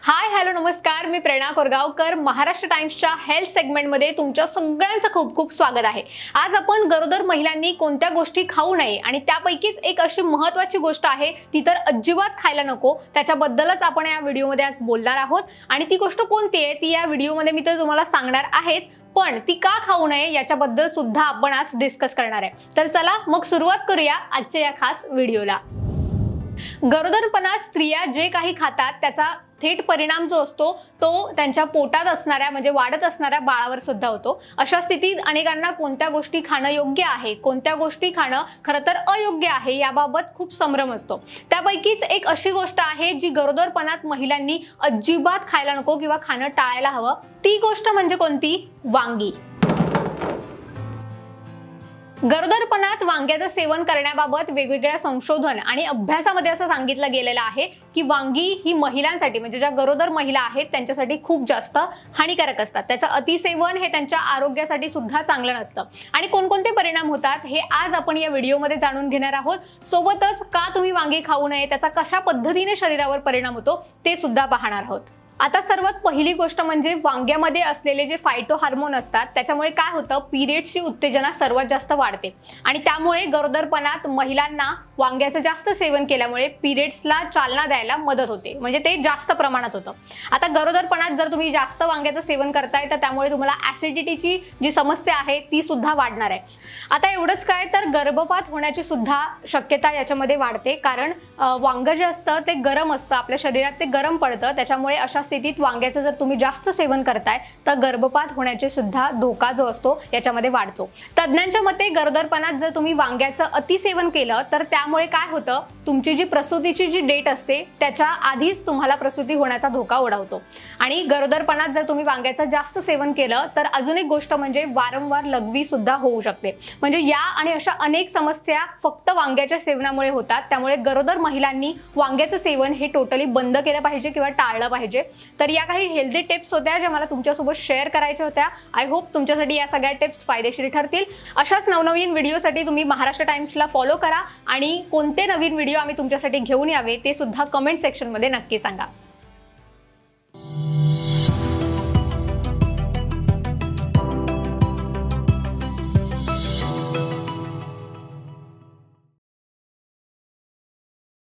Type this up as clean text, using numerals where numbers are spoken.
Hi hello नमस्कार, मी प्रेरणा Korgaonkar Maharashtra टाइम्सच्या health सेगमेंटमध्ये तुमच्या सगळ्यांचं खूप खूप स्वागत आहे। आज आपण गरोदर महिलांनी कोणत्या गोष्टी खाऊ नये आणि त्यापैकीच एक अशी महत्त्वाची गोष्ट आहे ती तर अजिबात खायला नको, त्याच्याबद्दलच आपण या व्हिडिओमध्ये आज बोलणार आहोत। आणि ती गोष्ट कोणती आहे ती या व्हिडिओमध्ये मी तर तुम्हाला सांगणार आहेच, पण ती का खाऊ नये याच्याबद्दल सुद्धा आपण आज डिस्कस करणार आहे। तर चला मग सुरुवात करूया आजच्या या खास व्हिडिओला। गरोदरपणात स्त्रिया जे काही खातात त्याचा थेट परिणाम जो असतो तो त्यांच्या पोटात असणाऱ्या म्हणजे वाढत असणाऱ्या बाळावर सुद्धा होतो। अशा स्थितीत अनेकांना कोणत्या गोष्टी खाणं योग्य आहे, कोणत्या गोष्टी खाणं खरं तर अयोग्य आहे याबाबत खूप संभ्रम असतो। त्यापैकीच एक अशी गोष्ट आहे जी गरोदरपणात महिलांनी अजिबात खायला नको किंवा खाणं टाळायला हवं। ती गोष्ट म्हणजे कोणती? वांगी। गरोदरपणात वांग्याचं सेवन करण्याबाबत वेगवेगळ्या संशोधन आणि अभ्यासामध्ये असं सांगितलं गेलेलं आहे की वांगी ही महिलांसाठी म्हणजे ज्या गरोदर महिला आहेत त्यांच्यासाठी खूप जास्त हानिकारक असतात। त्याचं अतिसेवन हे त्यांच्या आरोग्यासाठी सुद्धा चांगलं नसतं। आणि कोणकोणते परिणाम होतात हे आज आपण या व्हिडिओमध्ये जाणून घेणार आहोत। सोबतच का तुम्ही वांगी खाऊ नये, त्याचा कशा पद्धतीने शरीरावर परिणाम होतो ते सुद्धा पाहणार आहोत। आता सर्वात पहिली गोष्ट म्हणजे वांग्यामध्ये असलेले जे फायटो हार्मोन असतात त्याच्यामुळे काय होतं, पिरियड्सची उत्तेजना सर्वात जास्त वाढते आणि त्यामुळे गरोदरपणात महिलांना वांग्याचं जास्त सेवन केल्यामुळे पिरियड्सला चालना द्यायला मदत होते, म्हणजे ते जास्त प्रमाणात होतं। आता गरोदरपणात जर तुम्ही जास्त वांग्याचं सेवन करताय तर त्यामुळे तुम्हाला ॲसिडिटीची जी समस्या आहे ती सुद्धा वाढणार आहे। आता एवढंच काय तर गर्भपात होण्याची सुद्धा शक्यता याच्यामध्ये वाढते, कारण वांगं जे असतं ते गरम असतं, आपल्या शरीरात ते गरम पडतं, त्याच्यामुळे अशा स्थितीत वांग्याचं जर तुम्ही जास्त सेवन करताय तर गर्भपात होण्याचे सुद्धा धोका जो असतो याच्यामध्ये वाढतो। तज्ञांच्या मते गरोदरपणात जर तुम्ही वांग्याचं अतिसेवन केलं तर त्यामुळे काय होतं, तुमची जी प्रसूतीची जी डेट असते त्याच्या आधीच तुम्हाला प्रसूती होण्याचा धोका ओढवतो। आणि गरोदरपणात जर तुम्ही वांग्याचं जास्त सेवन केलं तर अजून एक गोष्ट म्हणजे वारंवार लघवी सुद्धा होऊ शकते। म्हणजे या आणि अशा अनेक समस्या फक्त वांग्याच्या सेवनामुळे होतात, त्यामुळे गरोदर महिलांनी वांग्याचं सेवन हे टोटली बंद केलं पाहिजे किंवा टाळलं पाहिजे। तर या काही हेल्दी टिप्स होत्या ज्या मला तुमच्यासोबत शेअर करायच्या होत्या। आय होप तुमच्यासाठी या सगळ्या टिप्स फायदेशीर ठरतील। अशाच नवनवीन व्हिडिओसाठी तुम्ही महाराष्ट्र टाइम्सला फॉलो करा आणि कोणते नवीन व्हिडिओ आम्ही तुमच्यासाठी घेऊन यावे ते सुद्धा कमेंट सेक्शनमध्ये नक्की सांगा।